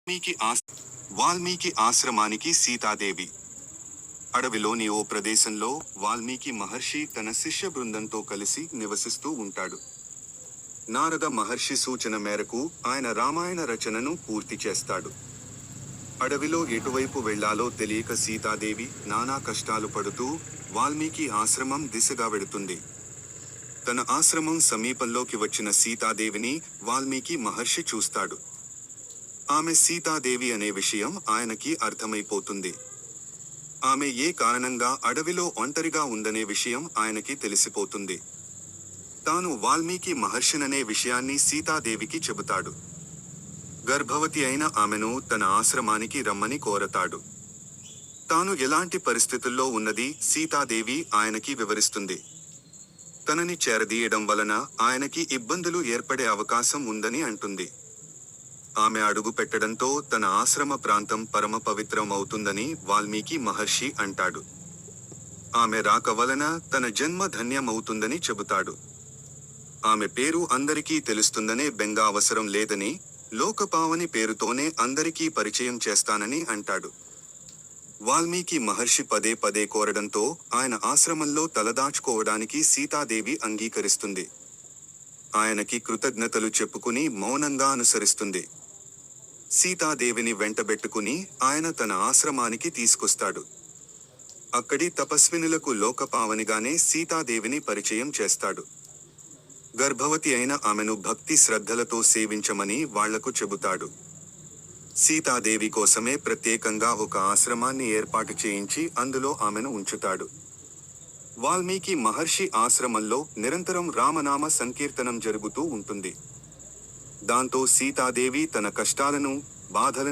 వాల్మీకి వాల్మీకి ఆశ్రమానికి సీతాదేవి. అడవిలోని ఓ ప్రదేశంలో వాల్మీకి మహర్షి తన శిష్య బృందంతో కలిసి నివసిస్తూ ఉంటాడు. నారద మహర్షి సూచన మేరకు ఆయన రామాయణ రచనను పూర్తి చేస్తాడు. అడవిలో ఎటువైపు వెళ్లాలో తెలియక సీతాదేవి నానా కష్టాలు పడుతూ వాల్మీకి ఆశ్రమం దిశగా వెడుతుంది. తన ఆశ్రమం సమీపంలోకి వచ్చిన సీతాదేవిని వాల్మీకి మహర్షి చూస్తాడు. ఆమె సీతాదేవి అనే విషయం ఆయనకి అర్థమైపోతుంది. ఆమె ఏ కారణంగా అడవిలో ఒంటరిగా ఉందనే విషయం ఆయనకి తెలిసిపోతుంది. తాను వాల్మీకి మహర్షిననే విషయాన్ని సీతాదేవికి చెబుతాడు. గర్భవతి అయిన ఆమెను తన ఆశ్రమానికి రమ్మని కోరతాడు. తాను ఎలాంటి పరిస్థితుల్లో ఉన్నది సీతాదేవి ఆయనకి వివరిస్తుంది. తనని చేరదీయడం వలన ఆయనకి ఇబ్బందులు ఏర్పడే అవకాశం ఉందని అంటుంది. ఆమె అడుగు పెట్టడంతో తన ఆశ్రమ ప్రాంతం పరమ పవిత్రం అవుతుందని వాల్మీకి మహర్షి అంటాడు. ఆమె రాక వలన తన జన్మ ధన్యమవుతుందని చెబుతాడు. ఆమె పేరు అందరికీ తెలుస్తుందనే బెంగ అవసరం లేదని, లోకపావని పేరుతోనే అందరికీ పరిచయం చేస్తానని అంటాడు. వాల్మీకి మహర్షి పదే పదే కోరడంతో ఆయన ఆశ్రమంలో తలదాచుకోవడానికి సీతాదేవి అంగీకరిస్తుంది. ఆయనకి కృతజ్ఞతలు చెప్పుకుని మౌనంగా అనుసరిస్తుంది. సీతాదేవిని వెంటబెట్టుకుని ఆయన తన ఆశ్రమానికి తీసుకొస్తాడు. అక్కడి తపస్వినులకు లోకపావనిగానే సీతాదేవిని పరిచయం చేస్తాడు. గర్భవతి అయిన ఆమెను భక్తి శ్రద్ధలతో సేవించమని వాళ్లకు చెబుతాడు. సీతాదేవి కోసమే ప్రత్యేకంగా ఒక ఆశ్రమాన్ని ఏర్పాటు చేయించి అందులో ఆమెను ఉంచుతాడు. వాల్మీకి మహర్షి ఆశ్రమంలో నిరంతరం రామనామ సంకీర్తనం జరుగుతూ ఉంటుంది. దాంతో సీతాదేవి తన కష్టాలను, బాధలను